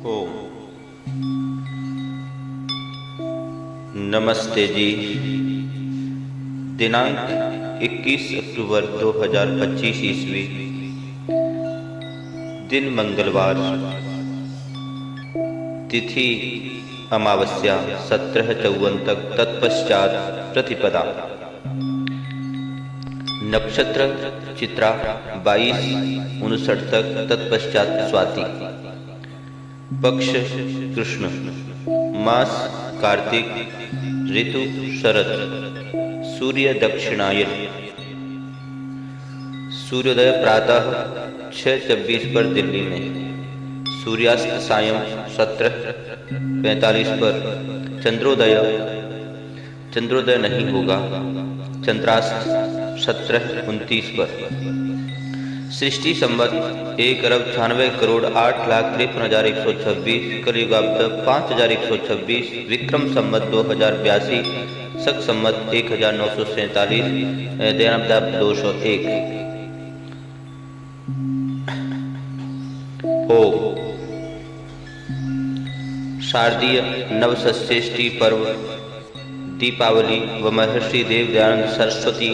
ओम। नमस्ते जी। दिनांक 21 अक्टूबर 2025 ईस्वी, दिन मंगलवार, तिथि अमावस्या 17/54 तक, तत्पश्चात प्रतिपदा, नक्षत्र चित्रा 22/59 तक, तत्पश्चात स्वाति, पक्ष कृष्ण, मास कार्तिक, ऋतु शरद, सूर्य दक्षिणायन, सूर्योदय प्रातः 6:26 पर दिल्ली में, सूर्यास्त सायं 17:45 पर, चंद्रोदय नहीं होगा, चंद्रास्त 17:29 पर। सृष्टि संवत 1,96,08,53,126, कलियुगाब्द 5,126, विक्रम संवत 2082, शक संवत 1947, दैनाब्द 201। ओम। शारदीय नवसंश्रेष्ठी पर्व, दीपावली व महर्षि देव दयानंद सरस्वती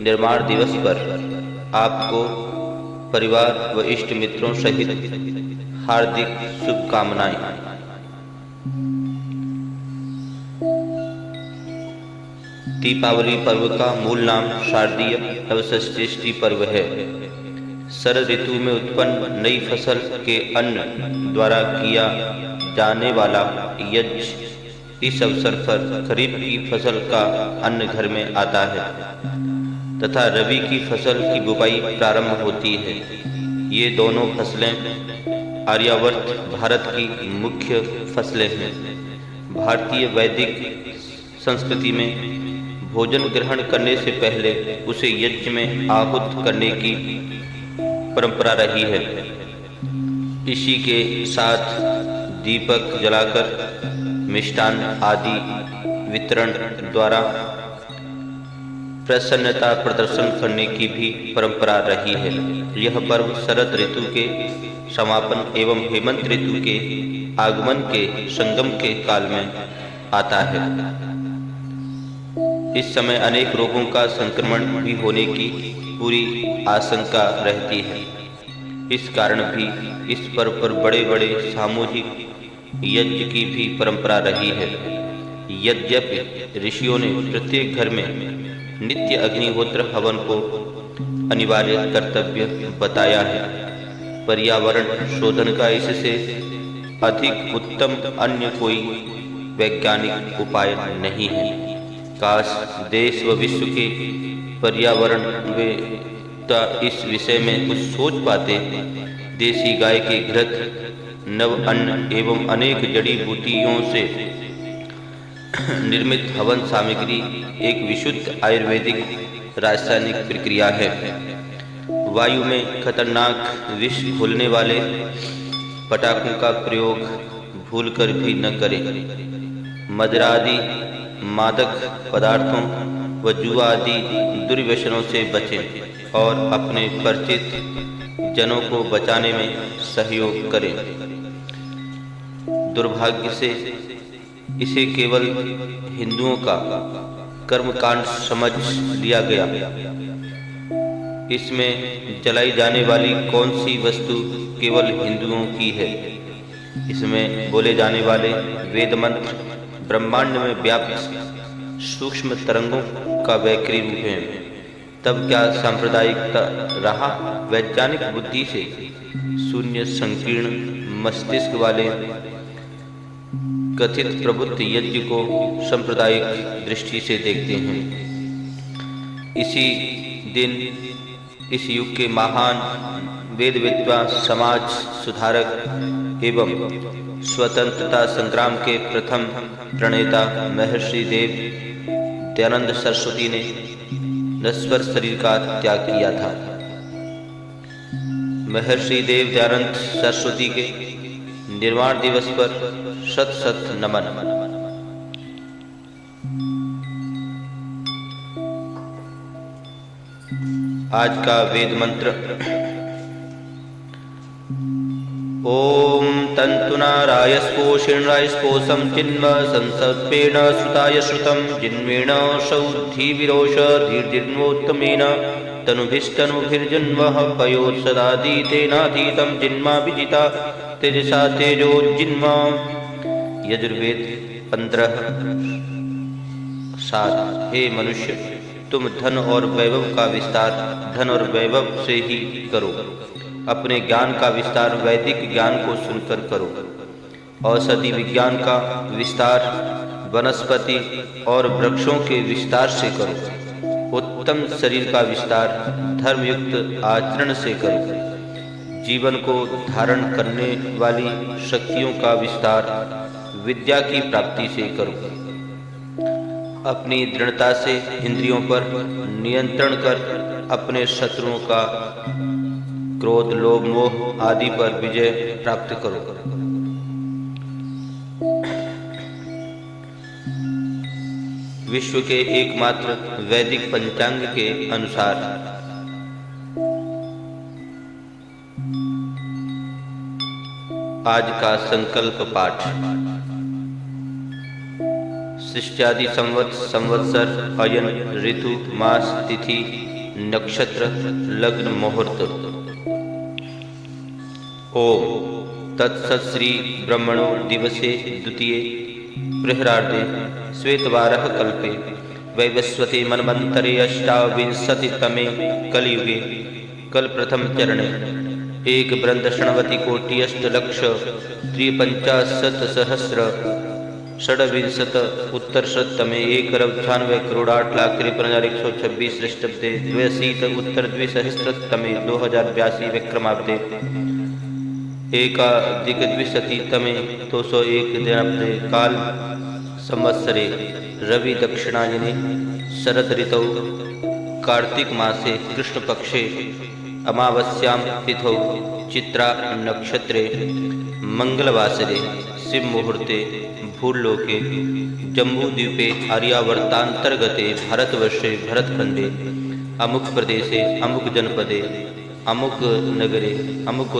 निर्माण दिवस पर आपको परिवार व इष्ट मित्रों सहित हार्दिक शुभकामनाएं। दीपावली पर्व का मूल नाम शारदीय नवसंश्रेष्ठी पर्व है। शरद ऋतु में उत्पन्न नई फसल के अन्न द्वारा किया जाने वाला यज्ञ इस अवसर पर खरीफ की फसल का अन्न घर में आता है तथा रबी की फसल की बुवाई प्रारंभ होती है। ये दोनों फसलें आर्यावर्त भारत की मुख्य फसलें हैं। भारतीय वैदिक संस्कृति में भोजन ग्रहण करने से पहले उसे यज्ञ में आहुत करने की परंपरा रही है। इसी के साथ दीपक जलाकर मिष्टान आदि वितरण द्वारा प्रसन्नता प्रदर्शन करने की भी परंपरा रही है। यह पर्व शरद ऋतु के समापन एवं हेमंत ऋतु के आगमन के संगम के काल में आता है। इस समय अनेक रोगों का संक्रमण भी होने की पूरी आशंका रहती है। इस कारण भी इस पर्व पर बड़े बड़े सामूहिक यज्ञ की भी परंपरा रही है। यद्यपि ऋषियों ने प्रत्येक घर में नित्य अग्निहोत्र हवन को अनिवार्य कर्तव्य बताया है, पर्यावरण शोधन का इससे अधिक उत्तम अन्य कोई वैज्ञानिक उपाय नहीं है। काश देश व विश्व के पर्यावरणवेत्ता इस विषय में कुछ सोच पाते। देसी गाय के घृत, नव अन्न एवं अनेक जड़ी बूटियों से निर्मित हवन सामग्री एक विशुद्ध आयुर्वेदिक रासायनिक प्रक्रिया है। वायु में खतरनाक विष घोलने वाले पटाखों का प्रयोग भूलकर भी न करें। मदिरा आदि मादक पदार्थों व जुआ आदि दुर्व्यसनों से बचें और अपने परिचित जनों को बचाने में सहयोग करें। दुर्भाग्य से इसे केवल हिंदुओं का कर्मकांड समझ लिया गया। इसमें जलाई जाने वाली कौन सी वस्तु केवल हिंदुओं की है? इसमें बोले जाने वाले वेद मंत्र ब्रह्मांड में व्याप्त सूक्ष्म तरंगों का वैखरी रूप है। तब क्या सांप्रदायिकता रहा? वैज्ञानिक बुद्धि से शून्य संकीर्ण मस्तिष्क वाले कथित प्रबुद्ध यज्ञ को सांप्रदायिक दृष्टि से देखते हैं। इसी दिन इस युग के महान वेद विद्वान, समाज सुधारक एवं स्वतंत्रता संग्राम के प्रथम प्रणेता महर्षि देव दयानंद सरस्वती ने नश्वर शरीर का त्याग किया था। महर्षि देव दयानंद सरस्वती के निर्वाण दिवस पर शत शत नमन। आज का वेद मंत्र ओम तन्तुनारायस्पोषिणरायस्पोषं जिन्म संसत्पेण श्रुताय श्रुतं जिन्मेण सौद्धिविरोष धीर्जिन्वोत्तमेन तनुभिस्तनुभिर्जन्मः पयोत्सदाधीतेनाधीतं जिन्मा विजिता तेजसा तेजोजिन्मा। यजुर्वेद 15:7। हे मनुष्य, तुम धन और वैभव का विस्तार धन और वैभव से ही करो। अपने ज्ञान का विस्तार वैदिक ज्ञान को सुनकर करो। औषधि विज्ञान का विस्तार वनस्पति और वृक्षों के विस्तार से करो। उत्तम शरीर का विस्तार धर्मयुक्त आचरण से करो। जीवन को धारण करने वाली शक्तियों का विस्तार विद्या की प्राप्ति से करो। अपनी दृढ़ता से इंद्रियों पर नियंत्रण कर अपने शत्रुओं का क्रोध लोभ मोह आदि पर विजय प्राप्त करो। विश्व के एकमात्र वैदिक पंचांग के अनुसार आज का संकल्प पाठ। शिष्यादि संवत संवत्सर अयन ऋतु मास तिथि नक्षत्र लग्न मुहूर्त। ओम तत्सत् श्री ब्रह्मणो दिवसे द्वितीय प्रहरार्धे श्वेतवारः कल्पे वैवस्वते मन्वन्तरे अष्टाविंशतितमे कलियुगे कल प्रथम चरणे एक वृंद षण्वति कोटि अष्टलक्ष त्रिपञ्चाशत्सहस्र षड्विंशत उत्तरशततमे 1,98,08,53,126 ख्रीष्टाब्दे द्व्यशीत उत्तर द्विसहस्रतमे 2082 विक्रमाब्दे एकाधिकद्विशतितमे 201 दिनाब्दे काल संवत्सरे रवि दक्षिणायने शरद ऋतौ कार्तिक मासे कृष्णपक्षे अमावस्यां तिथौ चित्रा नक्षत्रे मंगलवासरे शिव मुहूर्ते भूलोके जम्बूद्वीपे आर्यावर्तांतर्गते भारतवर्षे भरतखंडे अमुक प्रदेशे अमुक जनपदे अमुक नगरे अमुक